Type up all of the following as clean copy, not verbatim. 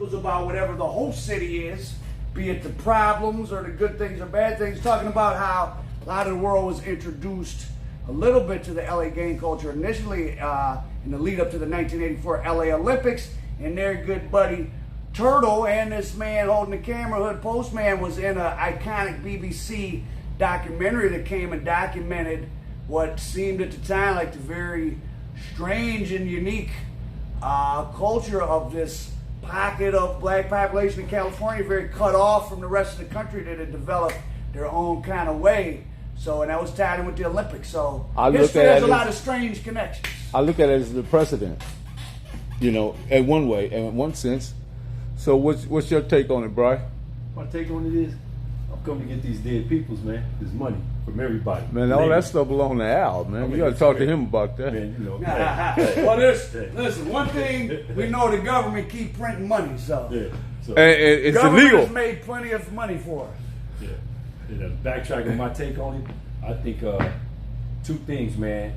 articles about whatever the host city is, be it the problems or the good things or bad things, talking about how a lot of the world was introduced a little bit to the LA gang culture initially in the lead up to the 1984 LA Olympics, and their good buddy Turtle and this man holding the camera, Hood Postman, was in an iconic BBC documentary that came and documented what seemed at the time like the very strange and unique culture of this pocket of black population in California, very cut off from the rest of the country, that had developed their own kind of way. So, and that was tied in with the Olympics. So, history has a lot of strange connections. I look at it as the precedent, you know, in one way, in one sense. So, what's your take on it, Bry? My take on it is, I'm coming to get these dead peoples, man. There's money from everybody. Man, all that stuff belong to Al, man. You got to talk to him about that. Man, you know. Well, listen, one thing we know, the government keep printing money, so. Yeah. So It's government illegal. has made plenty of money for us. yeah. And backtracking my take on it, I think two things, man,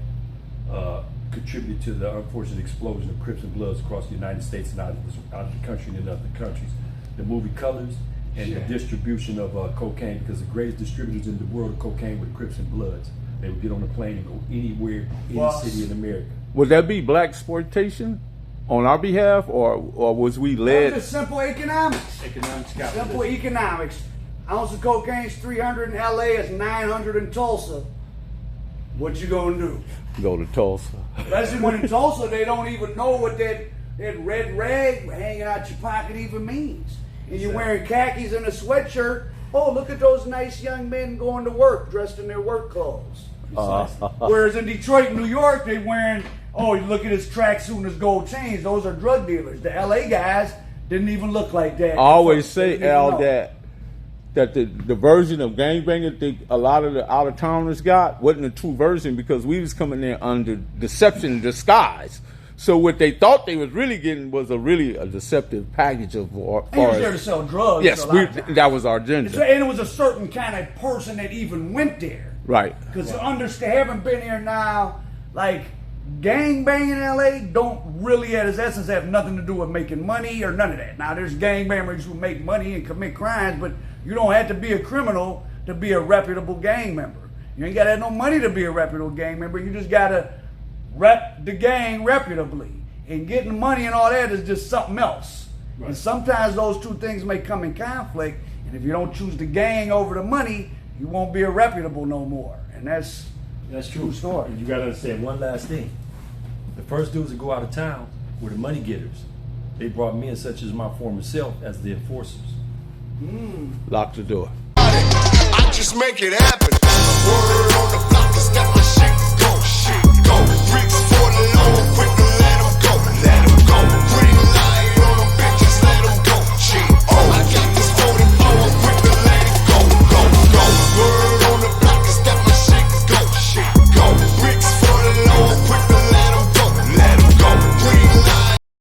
contribute to the unfortunate explosion of Crips and Bloods across the United States and out of the country and in other countries. The movie Colors and the distribution of cocaine, because the greatest distributors in the world of cocaine were the Crips and Bloods. They would get on a plane and go anywhere, any city in America. Would that be black exploitation on our behalf, or was we led? Just simple economics. Economics, Simple economics. Ounce of cocaine is 300 in LA, it's 900 in Tulsa. What you gonna do? Go to Tulsa. Especially when in Tulsa they don't even know what that red rag hanging out your pocket even means. And you're wearing khakis and a sweatshirt. Oh, look at those nice young men going to work dressed in their work clothes. Whereas in Detroit and New York, they wearing, oh, you look at his tracksuit and his gold chains. Those are drug dealers. The LA guys didn't even look like that. I always say, Al, that the version of gangbanging that a lot of the out-of-towners got wasn't a true version, because we was coming there under deception and disguise. So what they thought they was really getting was a deceptive package of. He was there to sell drugs. Yes, that was our agenda. And it was a certain kind of person that even went there. Right. Because having been here now, like, gang banging in LA don't really at its essence have nothing to do with making money or none of that. Now there's gang bangers who make money and commit crimes, but you don't have to be a criminal to be a reputable gang member. You ain't got to have no money to be a reputable gang member. You just got to rep the gang reputably. And getting money and all that is just something else. Right. And sometimes those two things may come in conflict, and if you don't choose the gang over the money, you won't be a reputable no more. And that's true story. And you got to understand one last thing. The first dudes to go out of town were the money getters. They brought men such as my former self as the enforcers. Lock the door. I just make it happen.